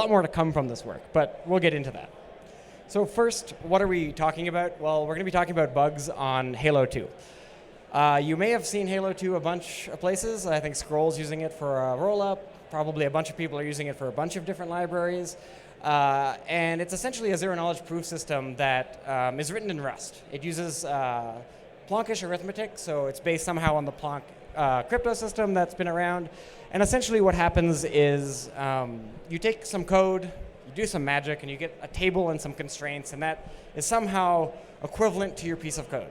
lot more to come from this work, but we'll get into that. So first, what are we talking about? Well, we're going to be talking about bugs on Halo2. You may have seen Halo2 a bunch of places. I think Scroll's using it for a rollup. Probably a bunch of people are using it for a bunch of different libraries. And it's essentially a zero-knowledge proof system that is written in Rust. It uses Plonkish arithmetic, so it's based somehow on the Plonk crypto system that's been around. And essentially what happens is you take some code, you do some magic, and you get a table and some constraints, and that is somehow equivalent to your piece of code.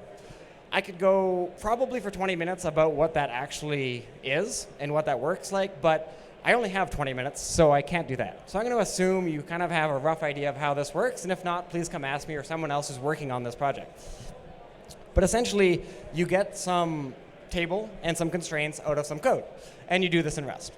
I could go probably for 20 minutes about what that actually is and what that works like, but I only have 20 minutes, so I can't do that. So I'm going to assume you kind of have a rough idea of how this works, and if not, please come ask me or someone else who's working on this project. But essentially, you get some table and some constraints out of some code, and you do this in Rust.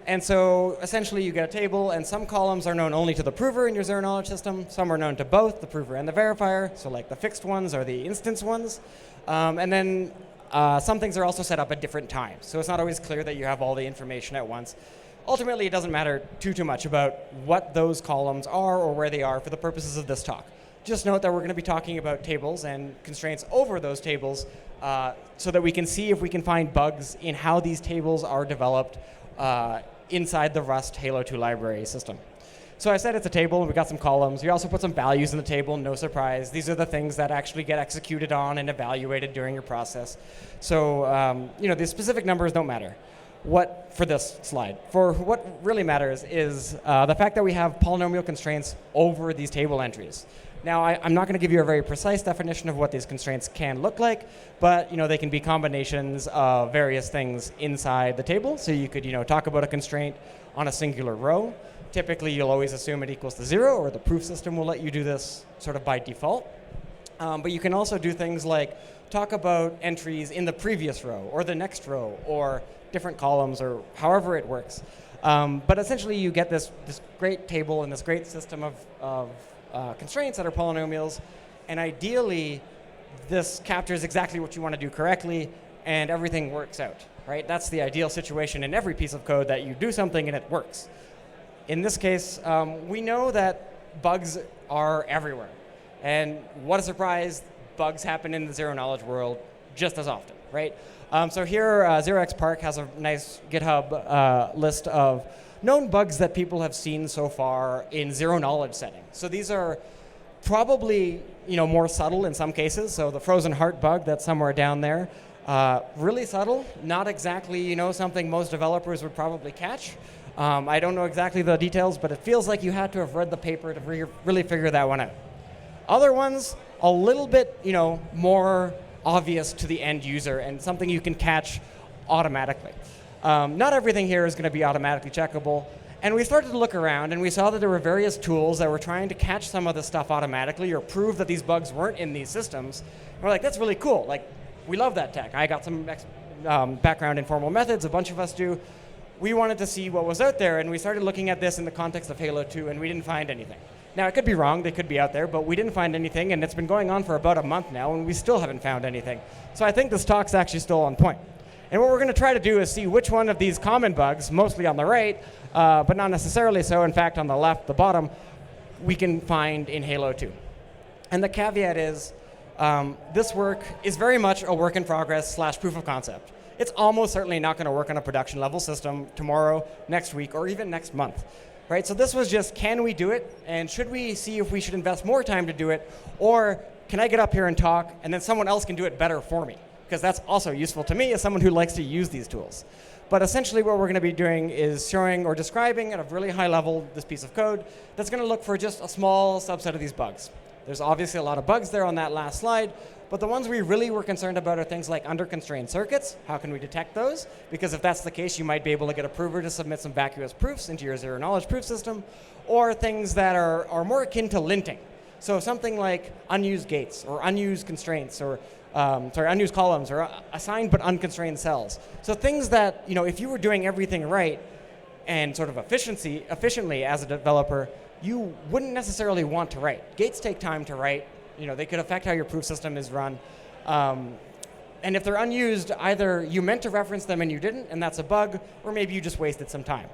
And so essentially, you get a table, and some columns are known only to the prover in your zero-knowledge system. Some are known to both the prover and the verifier, so like the fixed ones or the instance ones. And then some things are also set up at different times, so it's not always clear that you have all the information at once. Ultimately, it doesn't matter too much about what those columns are or where they are for the purposes of this talk. Just note that we're going to be talking about tables and constraints over those tables so that we can see if we can find bugs in how these tables are developed inside the Rust Halo2 library system. So I said it's a table, and we got some columns. We also put some values in the table, no surprise. These are the things that actually get executed on and evaluated during your process. So the specific numbers don't matter. For this slide, for what really matters is the fact that we have polynomial constraints over these table entries. Now, I'm not going to give you a very precise definition of what these constraints can look like, but they can be combinations of various things inside the table. So you could talk about a constraint on a singular row. Typically, you'll always assume it equals to 0, or the proof system will let you do this sort of by default. But you can also do things like talk about entries in the previous row, or the next row, or different columns, or however it works. But essentially, you get this great table and this great system of constraints that are polynomials. And ideally, this captures exactly what you want to do correctly, and everything works out. Right? That's the ideal situation in every piece of code, that you do something and it works. In this case, we know that bugs are everywhere. And what a surprise, bugs happen in the zero-knowledge world just as often, right? So here, 0xPark has a nice GitHub list of known bugs that people have seen so far in zero-knowledge settings. So these are probably more subtle in some cases. So the frozen heart bug that's somewhere down there, really subtle, not exactly something most developers would probably catch. I don't know exactly the details, but it feels like you had to have read the paper to really figure that one out. Other ones, a little bit more obvious to the end user and something you can catch automatically. Not everything here is going to be automatically checkable. And we started to look around, and we saw that there were various tools that were trying to catch some of this stuff automatically or prove that these bugs weren't in these systems. And we're like, that's really cool. Like, we love that tech. I got some background in formal methods. A bunch of us do. We wanted to see what was out there, and we started looking at this in the context of Halo2, and we didn't find anything. Now, it could be wrong. They could be out there, but we didn't find anything, and it's been going on for about a month now, and we still haven't found anything. So I think this talk's actually still on point. And what we're going to try to do is see which one of these common bugs, mostly on the right, but not necessarily so, in fact, on the left, the bottom, we can find in Halo2. And the caveat is, this work is very much a work in progress / proof of concept. It's almost certainly not going to work on a production level system tomorrow, next week, or even next month. Right? So this was just, can we do it? And should we see if we should invest more time to do it? Or can I get up here and talk, and then someone else can do it better for me? Because that's also useful to me as someone who likes to use these tools. But essentially what we're going to be doing is showing or describing at a really high level this piece of code that's going to look for just a small subset of these bugs. There's obviously a lot of bugs there on that last slide, but the ones we really were concerned about are things like under-constrained circuits. How can we detect those? Because if that's the case, you might be able to get a prover to submit some vacuous proofs into your zero-knowledge proof system, or things that are more akin to linting. So something like unused gates, or unused constraints, or unused columns, or assigned but unconstrained cells. So things that, if you were doing everything right and sort of efficiently as a developer, you wouldn't necessarily want to write. Gates take time to write. They could affect how your proof system is run. And if they're unused, either you meant to reference them and you didn't, and that's a bug, or maybe you just wasted some time.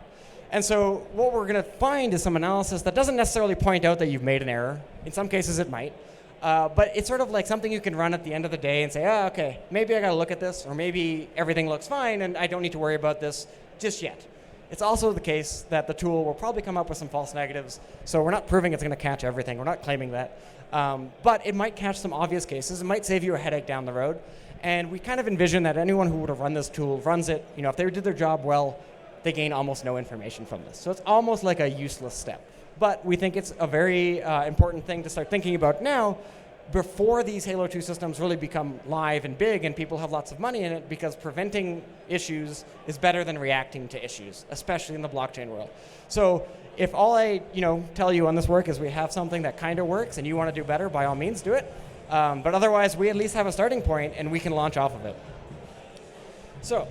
And so what we're going to find is some analysis that doesn't necessarily point out that you've made an error. In some cases, it might. But it's sort of like something you can run at the end of the day and say, oh, OK, maybe I got to look at this, or maybe everything looks fine, and I don't need to worry about this just yet. It's also the case that the tool will probably come up with some false negatives. So we're not proving it's going to catch everything. We're not claiming that. But it might catch some obvious cases. It might save you a headache down the road. And we kind of envision that anyone who would have run this tool runs it. If they did their job well, they gain almost no information from this. So it's almost like a useless step. But we think it's a very important thing to start thinking about now, before these Halo2 systems really become live and big and people have lots of money in it, because preventing issues is better than reacting to issues, especially in the blockchain world. So if all I tell you on this work is we have something that kind of works and you want to do better, by all means do it. But otherwise, we at least have a starting point and we can launch off of it. So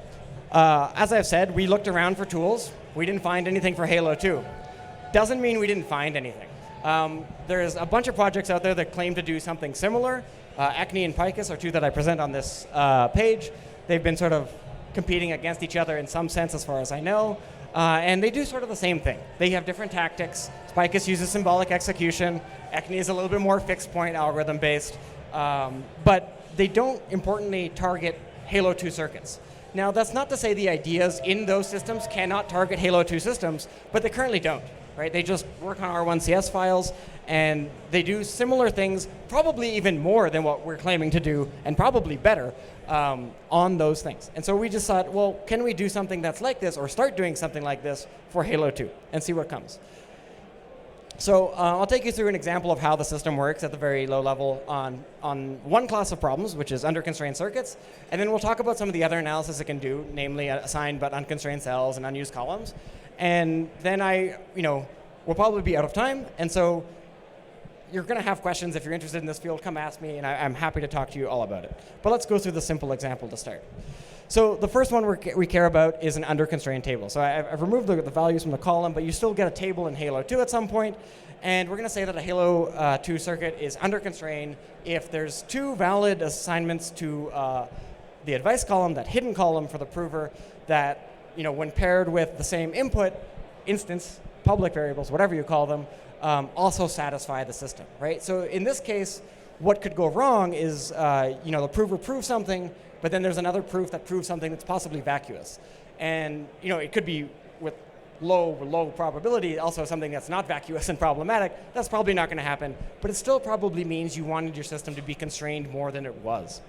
as I've said, we looked around for tools. We didn't find anything for Halo2. Doesn't mean we didn't find anything. There's a bunch of projects out there that claim to do something similar. Ecne and Picus are two that I present on this page. They've been sort of competing against each other in some sense, as far as I know. And they do sort of the same thing. They have different tactics. Picus uses symbolic execution. Ecne is a little bit more fixed point algorithm based. But they don't importantly target Halo2 circuits. Now, that's not to say the ideas in those systems cannot target Halo2 systems, but they currently don't. Right? They just work on R1CS files, and they do similar things, probably even more than what we're claiming to do, and probably better on those things. And so we just thought, well, can we do something that's like this, or start doing something like this for Halo2, and see what comes. So I'll take you through an example of how the system works at the very low level on one class of problems, which is under-constrained circuits. And then we'll talk about some of the other analysis it can do, namely assigned but unconstrained cells and unused columns. And then we'll probably be out of time. And so you're going to have questions. If you're interested in this field, come ask me, and I'm happy to talk to you all about it. But let's go through the simple example to start. So the first one we care about is an under-constrained table. So I've removed the values from the column, but you still get a table in Halo2 at some point. And we're going to say that a Halo2 circuit is under-constrained if there's two valid assignments to the advice column, that hidden column for the prover, that when paired with the same input instance, public variables, whatever you call them, also satisfy the system, right? So in this case, what could go wrong is the prover proves something, but then there's another proof that proves something that's possibly vacuous. And it could be with low probability, also something that's not vacuous and problematic. That's probably not going to happen, but it still probably means you wanted your system to be constrained more than it was.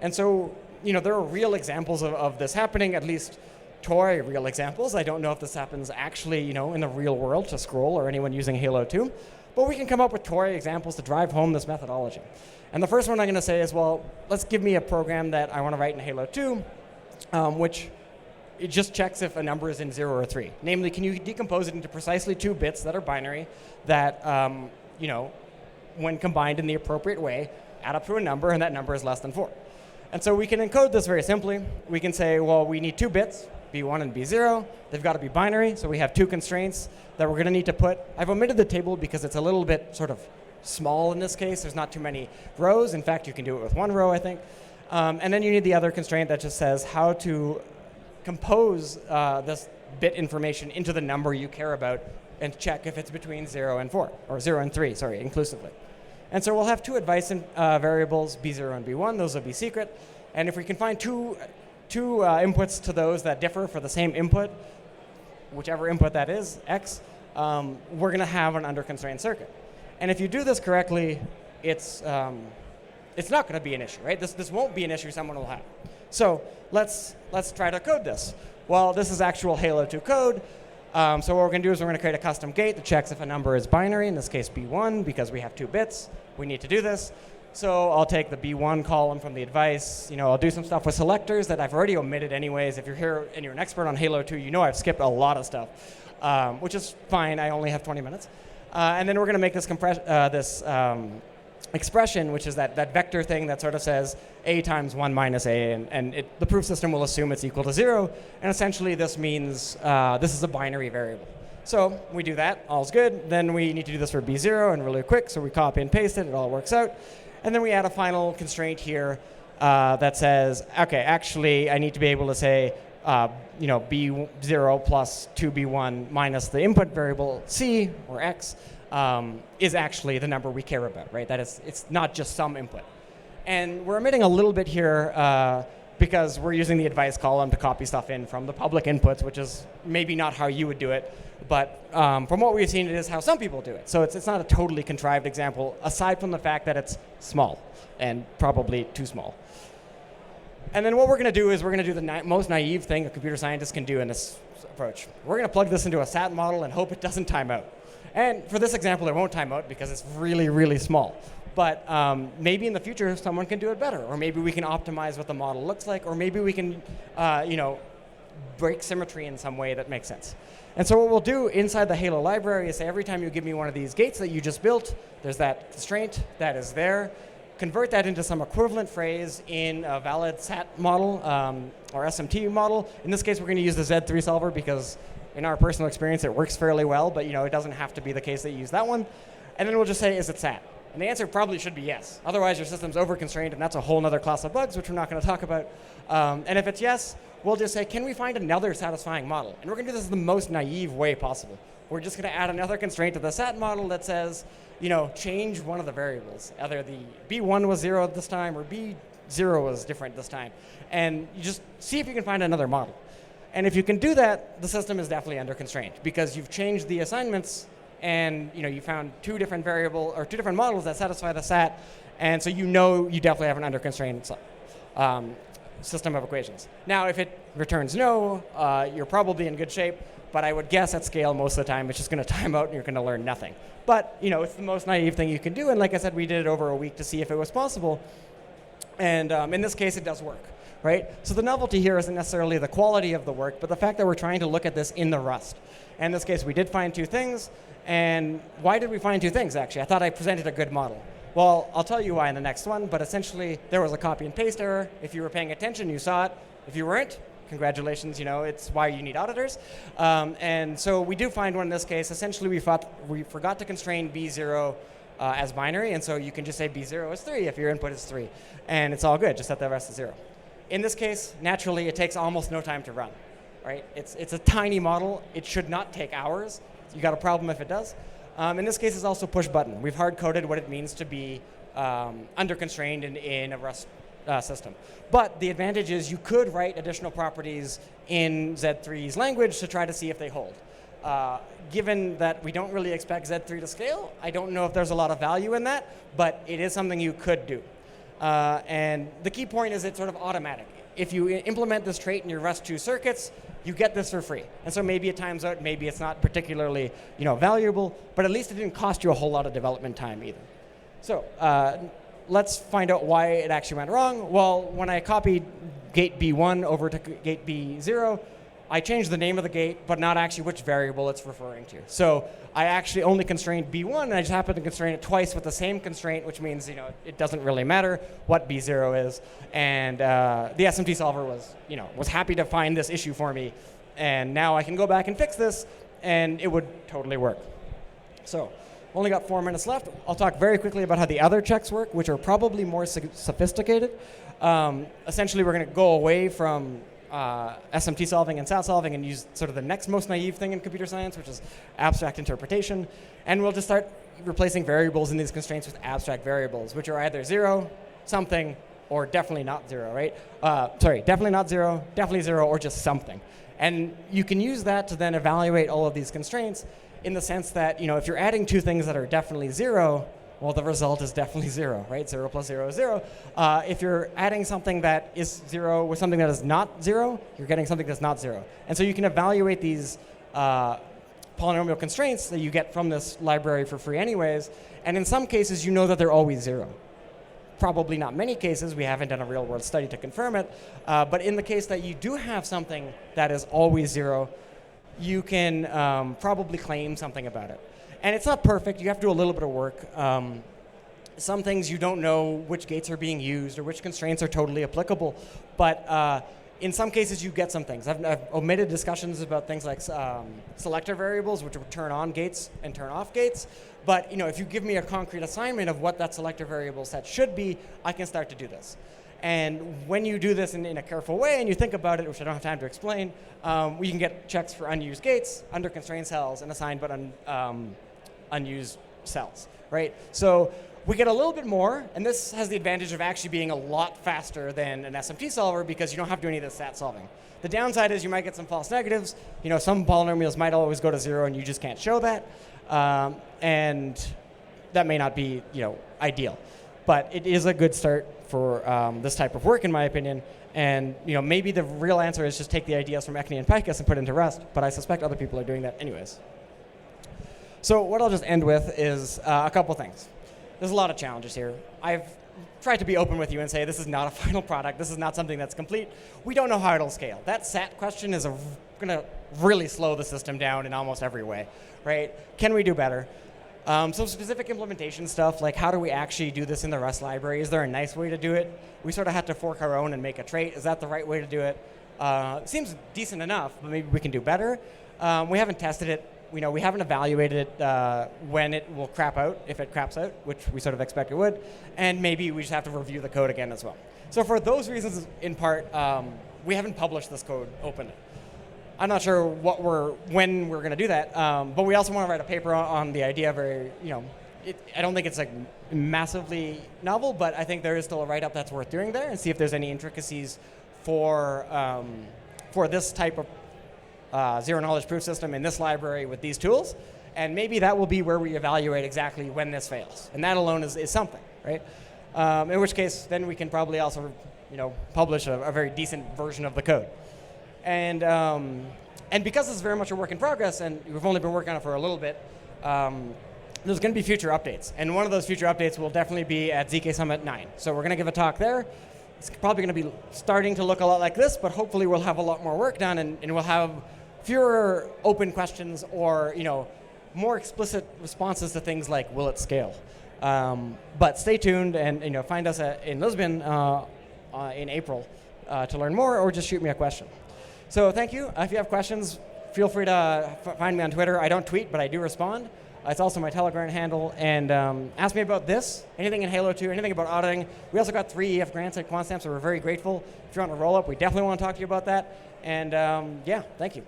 And so there are real examples of this happening, at least toy real examples. I don't know if this happens actually in the real world to Scroll or anyone using Halo2, but we can come up with toy examples to drive home this methodology. And the first one I'm going to say is, well, let's give me a program that I want to write in Halo2, which it just checks if a number is in 0 or 3. Namely, can you decompose it into precisely 2 bits that are binary that, when combined in the appropriate way, add up to a number, and that number is less than 4. And so we can encode this very simply. We can say, well, we need 2 bits, B1 and B0. They've got to be binary, so we have 2 constraints that we're going to need to put. I've omitted the table because it's a little bit sort of small in this case. There's not too many rows. In fact, you can do it with 1 row, I think. And then you need the other constraint that just says how to compose this bit information into the number you care about and check if it's between 0 and 4, or 0 and 3, sorry, inclusively. And so we'll have 2 advice variables, B0 and B1. Those will be secret. And if we can find two inputs to those that differ for the same input, whichever input that is, X, we're going to have an under-constrained circuit. And if you do this correctly, it's not going to be an issue, right? This won't be an issue someone will have. So let's try to code this. Well, this is actual Halo2 code. So what we're going to do is we're going to create a custom gate that checks if a number is binary, in this case B1, because we have 2 bits. We need to do this. So I'll take the B1 column from the advice. I'll do some stuff with selectors that I've already omitted anyways. If you're here and you're an expert on Halo2, I've skipped a lot of stuff, which is fine. I only have 20 minutes. And then we're going to make this expression, which is that vector thing that sort of says a times 1 minus a, and the proof system will assume it's equal to 0. And essentially, this means this is a binary variable. So we do that. All's good. Then we need to do this for B0, and really quick. So we copy and paste it. It all works out. And then we add a final constraint here that says, OK, actually, I need to be able to say b0 plus 2b1 minus the input variable c or x is actually the number we care about, right? That is, it's not just some input. And we're omitting a little bit here because we're using the advice column to copy stuff in from the public inputs, which is maybe not how you would do it. But from what we've seen, it is how some people do it. So it's not a totally contrived example, aside from the fact that it's small and probably too small. And then what we're going to do is we're going to do the most naive thing a computer scientist can do in this approach. We're going to plug this into a SAT model and hope it doesn't time out. And for this example, it won't time out because it's really, really small. But maybe in the future, someone can do it better. Or maybe we can optimize what the model looks like. Or maybe we can break symmetry in some way that makes sense. And so what we'll do inside the Halo library is say every time you give me one of these gates that you just built, there's that constraint that is there. Convert that into some equivalent phrase in a valid SAT model or SMT model. In this case, we're going to use the Z3 solver because in our personal experience, it works fairly well. But it doesn't have to be the case that you use that one. And then we'll just say, is it SAT? And the answer probably should be yes. Otherwise, your system's over-constrained, and that's a whole other class of bugs, which we're not going to talk about. And if it's yes, we'll just say, can we find another satisfying model? And we're going to do this in the most naive way possible. We're just going to add another constraint to the SAT model that says, change one of the variables. Either the B1 was 0 this time, or B0 was different this time. And you just see if you can find another model. And if you can do that, the system is definitely under constraint, because you've changed the assignments and you found two different models that satisfy the SAT, and so you definitely have an under-constrained system of equations. Now, if it returns no, you're probably in good shape, but I would guess at scale most of the time it's just going to time out and you're going to learn nothing. But it's the most naive thing you can do, and like I said, we did it over a week to see if it was possible, and in this case, it does work. Right? So the novelty here isn't necessarily the quality of the work, but the fact that we're trying to look at this in the Rust. And in this case, we did find two things. And why did we find two things, actually? I thought I presented a good model. Well, I'll tell you why in the next one, but essentially, there was a copy and paste error. If you were paying attention, you saw it. If you weren't, congratulations, it's why you need auditors. And so we do find one in this case. Essentially, we forgot to constrain B0 as binary, and so you can just say B0 is 3 if your input is 3. And it's all good, just set the rest to 0. In this case, naturally, it takes almost no time to run, right? It's a tiny model. It should not take hours. You got a problem if it does. In this case, it's also push button. We've hard-coded what it means to be under-constrained in a Rust system. But the advantage is you could write additional properties in Z3's language to try to see if they hold. Given that we don't really expect Z3 to scale, I don't know if there's a lot of value in that, but it is something you could do. And the key point is it's sort of automatic. If you implement this trait in your Rust 2 circuits, you get this for free. And so maybe it times out, maybe it's not particularly valuable, but at least it didn't cost you a whole lot of development time either. So let's find out why it actually went wrong. Well, when I copied gate B1 over to gate B0, I changed the name of the gate, but not actually which variable it's referring to. So I actually only constrained B1, and I just happened to constrain it twice with the same constraint, which means it doesn't really matter what B0 is. And the SMT solver was happy to find this issue for me, and now I can go back and fix this, and it would totally work. So only got 4 minutes left. I'll talk very quickly about how the other checks work, which are probably more sophisticated. Essentially, we're going to go away from SMT solving and SAT solving and use sort of the next most naive thing in computer science, which is abstract interpretation. And we'll just start replacing variables in these constraints with abstract variables, which are either 0, something, or definitely not 0, right? Definitely not 0, definitely 0, or just something. And you can use that to then evaluate all of these constraints in the sense that, if you're adding two things that are definitely 0, well, the result is definitely 0, right? 0 plus 0 is 0. If you're adding something that is 0 with something that is not 0, you're getting something that's not 0. And so you can evaluate these polynomial constraints that you get from this library for free anyways. And in some cases, you know that they're always 0. Probably not many cases. We haven't done a real-world study to confirm it. But in the case that you do have something that is always 0, you can probably claim something about it. And it's not perfect. You have to do a little bit of work. Some things you don't know which gates are being used or which constraints are totally applicable. But in some cases, you get some things. I've omitted discussions about things like selector variables, which would turn on gates and turn off gates. But if you give me a concrete assignment of what that selector variable set should be, I can start to do this. And when you do this in a careful way and you think about it, which I don't have time to explain, we can get checks for unused gates, under-constrained cells, and assigned but unused cells, right? So we get a little bit more, and this has the advantage of actually being a lot faster than an SMT solver because you don't have to do any of the stat solving. The downside is you might get some false negatives. Some polynomials might always go to 0 and you just can't show that. And that may not be ideal. But it is a good start for this type of work, in my opinion. And maybe the real answer is just take the ideas from Ecne and Picus and put it into Rust. But I suspect other people are doing that anyways. So what I'll just end with is a couple things. There's a lot of challenges here. I've tried to be open with you and say this is not a final product. This is not something that's complete. We don't know how it'll scale. That SAT question is going to really slow the system down in almost every way, right? Can we do better? Some specific implementation stuff, like how do we actually do this in the Rust library? Is there a nice way to do it? We sort of had to fork our own and make a trait. Is that the right way to do it? Seems decent enough, but maybe we can do better. We haven't tested it. We haven't evaluated it when it will crap out, if it craps out, which we sort of expect it would. And maybe we just have to review the code again as well. So for those reasons, in part, we haven't published this code openly. I'm not sure when we're going to do that, but we also want to write a paper on the idea. I don't think it's like massively novel, but I think there is still a write-up that's worth doing there and see if there's any intricacies for this type of zero-knowledge proof system in this library with these tools. And maybe that will be where we evaluate exactly when this fails. And that alone is something, right? In which case, then we can probably also publish a very decent version of the code. And because this is very much a work in progress, and we've only been working on it for a little bit, there's going to be future updates. And one of those future updates will definitely be at ZK Summit 9. So we're going to give a talk there. It's probably going to be starting to look a lot like this, but hopefully we'll have a lot more work done, and we'll have fewer open questions or more explicit responses to things like, will it scale? But stay tuned and find us in Lisbon in April to learn more, or just shoot me a question. So thank you. If you have questions, feel free to find me on Twitter. I don't tweet, but I do respond. It's also my Telegram handle. And ask me about this, anything in Halo 2, anything about auditing. We also got 3 EF grants at Quantstamp, so we're very grateful. If you're on a roll-up, we definitely want to talk to you about that. And yeah, thank you.